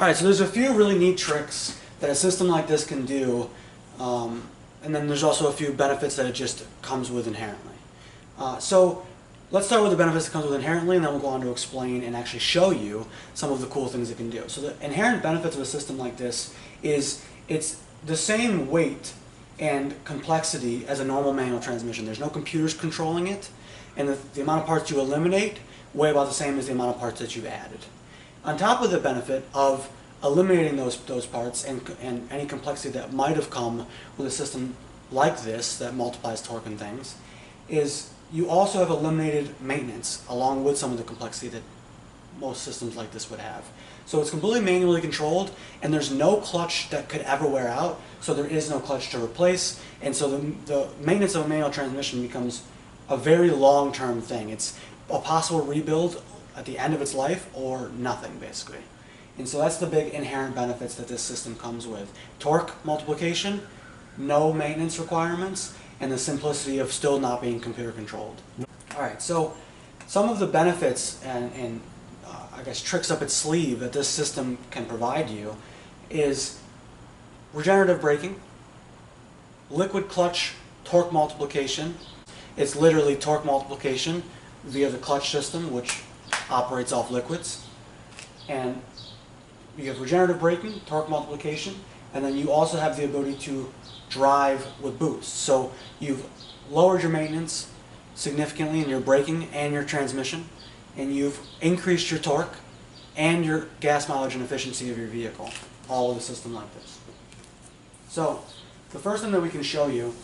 Alright, so there's a few really neat tricks that a system like this can do, and then there's also a few benefits that it just comes with inherently. So let's start with the benefits that comes with inherently, and then we'll go on to explain and actually show you some of the cool things it can do. So the inherent benefits of a system like this is it's the same weight and complexity as a normal manual transmission. There's no computers controlling it, and the amount of parts you eliminate weigh about the same as the amount of parts that you've added. On top of the benefit of eliminating those parts and any complexity that might have come with a system like this that multiplies torque and things, is you also have eliminated maintenance along with some of the complexity that most systems like this would have. So it's completely manually controlled, and there's no clutch that could ever wear out, so there is no clutch to replace, and so the maintenance of a manual transmission becomes a very long-term thing. It's a possible rebuild at the end of its life or nothing, basically. And so that's the big inherent benefits that this system comes with. Torque multiplication, no maintenance requirements, and the simplicity of still not being computer controlled. Alright, so some of the benefits and I guess tricks up its sleeve that this system can provide you is regenerative braking, liquid clutch torque multiplication. It's literally torque multiplication via the clutch system, which operates off liquids. And you have regenerative braking, torque multiplication, and then you also have the ability to drive with boost. So you've lowered your maintenance significantly in your braking and your transmission, and you've increased your torque and your gas mileage and efficiency of your vehicle, all with a system like this. So the first thing that we can show you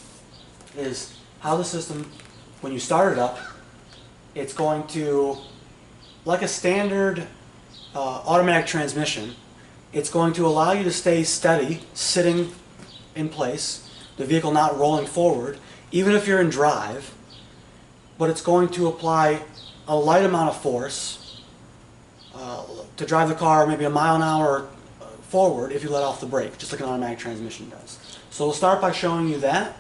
is how the system, when you start it up, it's going to, like a standard automatic transmission, it's going to allow you to stay steady, sitting in place, the vehicle not rolling forward, even if you're in drive, but it's going to apply a light amount of force to drive the car maybe a mile an hour forward if you let off the brake, just like an automatic transmission does. So we'll start by showing you that,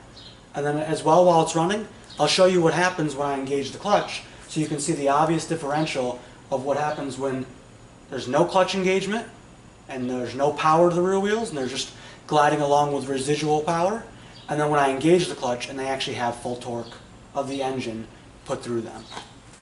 and then as well while it's running, I'll show you what happens when I engage the clutch, so you can see the obvious differential of what happens when there's no clutch engagement and there's no power to the rear wheels and they're just gliding along with residual power, and then when I engage the clutch and they actually have full torque of the engine put through them.